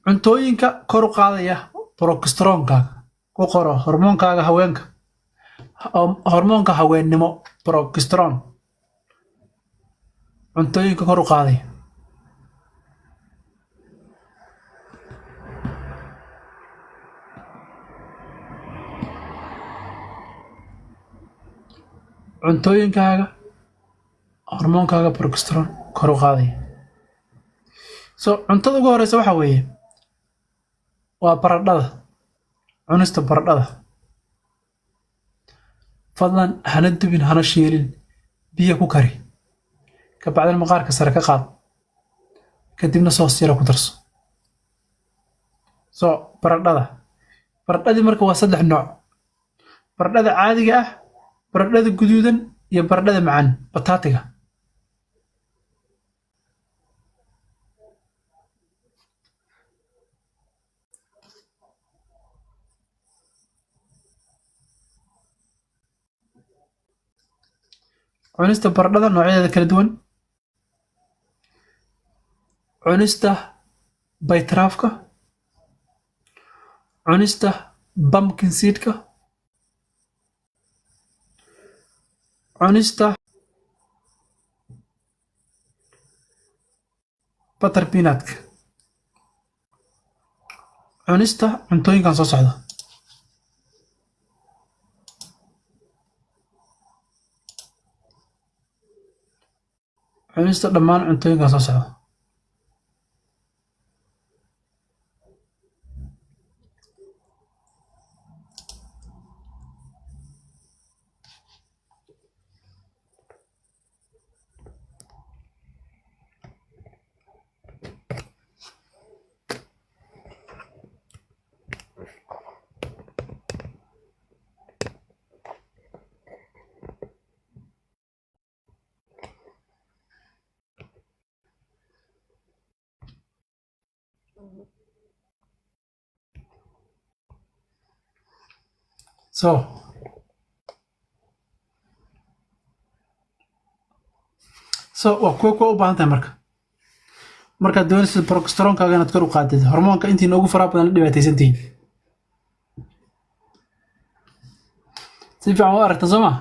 cuntooyinka kor u qaadaya progesterone-kaaga ku qoro hormoonkaaga haweenka hormoonka haweennimo progesterone cuntooyinka kor u qaadaya cuntooyinkaaga hormoonkaaga progesterone kor u qaadaya so cuntada ugu horeysa waxa weeye waa baradhada cunista baradhada fadlan hana dubin hana shiilin biyo ku kari kabacdina maqaarka sare ka qaad kadibna soos yara ku darso so baradhadii marka waa 3 nooc baradhada caadiga ah baradhada guduudan iyo baradhada macaan bataatiga cunista baradhada noocyadeeda kala duwan cunista baytraafka cunista pumpkin seedka cunista butter peanutka cunista cuntooyinkan soo socda cunista dhammaan cuntooyinkan soo socda so waa kuwa u baahan tahay markaad doonaysid progesterone-kaaga inaad kor u qaadid hormoonka intiina ugu faraha badan la dhibaataysantihiin si fiican u aragta soo maa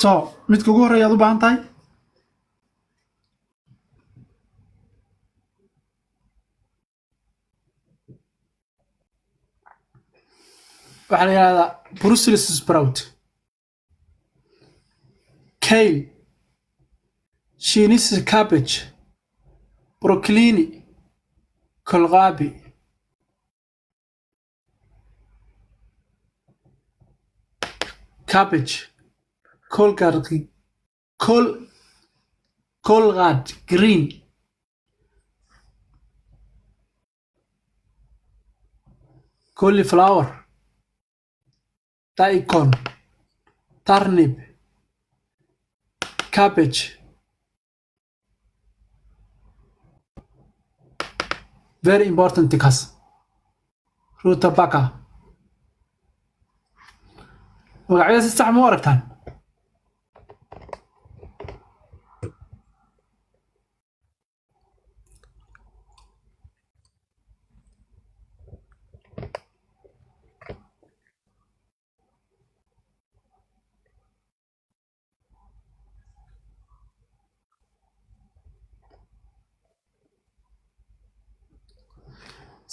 so midka ugu horreeya aad u baahan tahay waxaa la yidhahdaa Brussels sprout kale Chinese cabbage broccoli kohlrabi cabbage kohlrabi green cauliflower daikon turnip cabbage very important kaas rutabaga magacyada si sax ma u aragtaan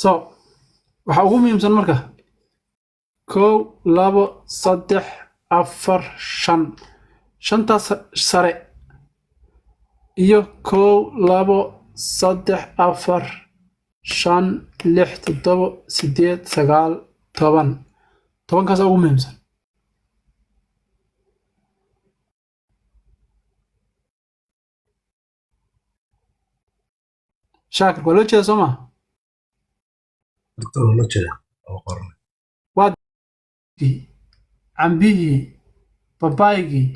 so waxa ugu muhiimsan marka 1 2 3 4 5 shantaas sare iyo 1 2 3 4 5 6 7 8 9 10 tobankaas ugu muhiimsan shaakir waa loo jeeda soo maa دكتور ولا كذا أو قرن cambihii babaygii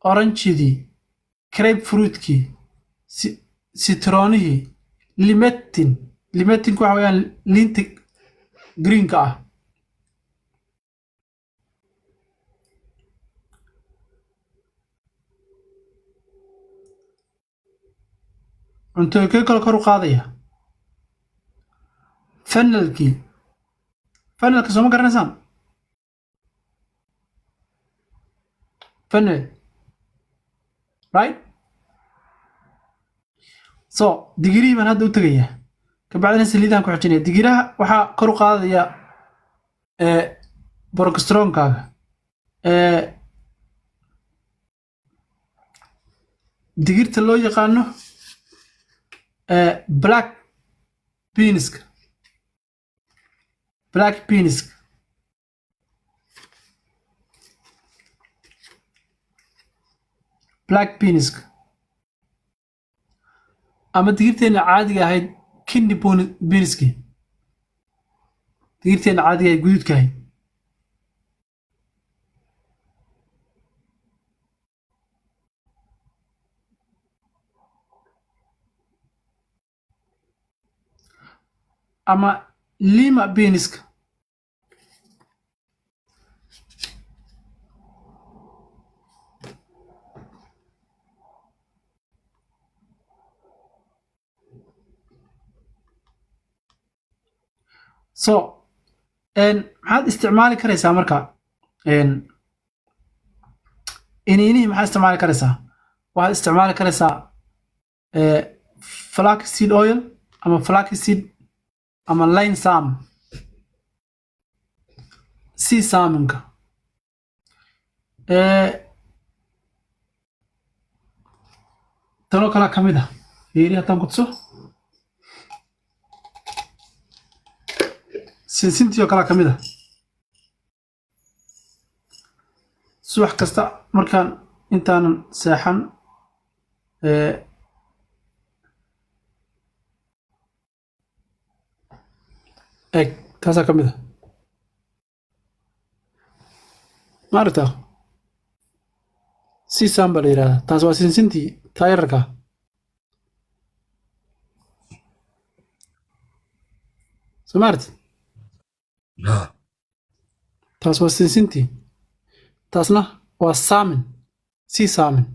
oranjidii grape fruitkii citroonihii limetinku waxa weeyaan liinta greenka ah cuntooyinkee kale kor u qaadaya fennelkii fennelka sooma garanaysaan fennel right so digirihii baan hadda u tegayaa kabacdina saliidaan ku xijinaya digiraha waxaa kor u qaadaya borogesteronkaaga digirta loo yaqaano black beanska black beanska ama digirteena caadiga ahayd kidney beanski digirteena caadiga ahayd guduudka ahayd ama lima beanska so maxaad isticmaali karaysaa marka iniinihii maxaad isticmaali karaysaa waxaad isticmaali karaysaa flaxseed oil ama flaxseed ama line salmon sea salmonka tanoo kala ka mid ah fiiri haddaan kudso sinsintii oo kala ka mid ah subax kasta markaan intaanan seexan eeg taasaa ka mid ah ma aragtaa siisaan baa la yidhahdaa taas waa sinsintii taayararka soo ma aragti ها taas waa sinsintii taasna waa salmon sea salmon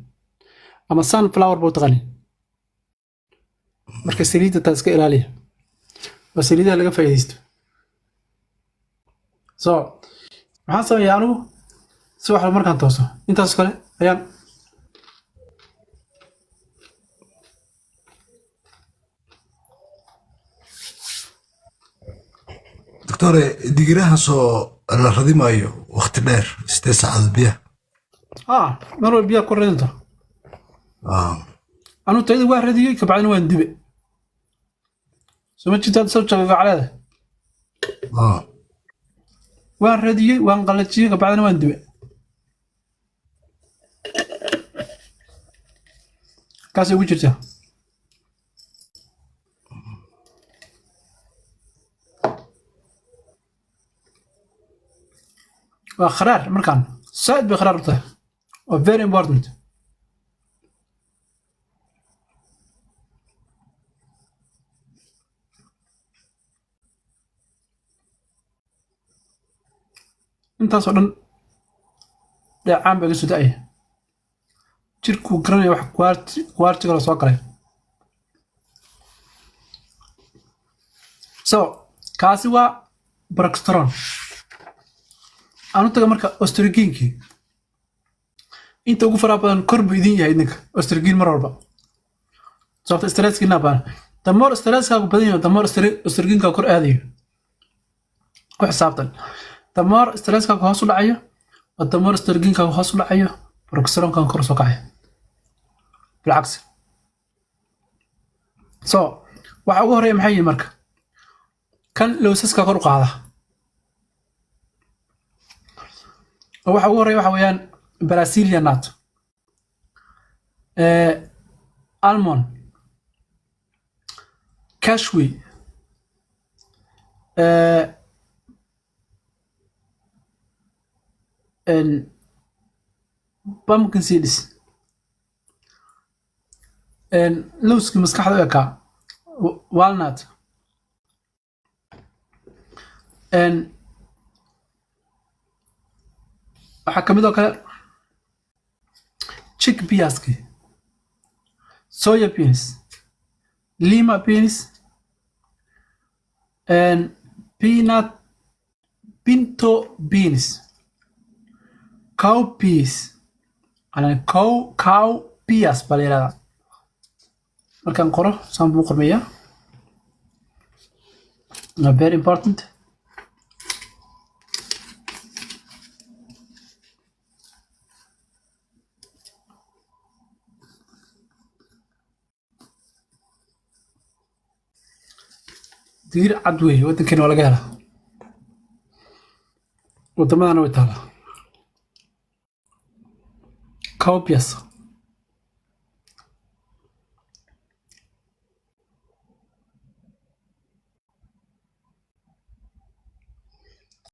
ama sunflower buu taqaani marka saliidda taas iska ilaaliya waa saliidaha laga faa'iidaysto so maxaan sameeyaa anigu si wax markaan tooso intaas kale ayaan دكتور دقيقة سو الرضي مايو وقت دير استسعد بيه mar walba biyaa ku radinta anuu tayada waa radiyey kabacdina waan dibe soo ma jirtaad soo jagaga caleeda waan radiyey waan qalajiyey kabacdina waan dibe kaasay ugu jirtaa waa kharaar markaan saaid bay kharaar u tahay waa very important intaasoo dhan dheecaan baa iga soo da'aya jirkuu garanaya wax kuwaartiga la soo galay so kaasi waa brogesteron aanu taga marka oestrogenkii inta ugu faraha badan kor buu idin yahay idinka oestrogen mar walba sababta stresskiina baan damoor stresskaagu badan yahay damoor oestrogenkaagu kor aadayo ku xisaabtan damoor stresskaagu hoos u dhacayo oo damoor oestrogenkaagu hoos u dhacayo progesteronkaagu kor soo kacayo bilcagsi so waxa ugu horeeya maxay yihiin marka kan lowsaska kor u qaada waxa ugu horeeya waxa weeyaan Brazilian nut almond cashew and pumpkin seeds and lowski maskaxda u ekaa walnut and waxaa ka mid oo kale chickpeaski soya beans lima beans and peanut pinto beans cowpeas يعني cow peas baa la yidhahdaa markaan qoro saan buu qormayaa very important digir cad weeye waddankeena waa laga helaa waddamadana way taalaa cowpeas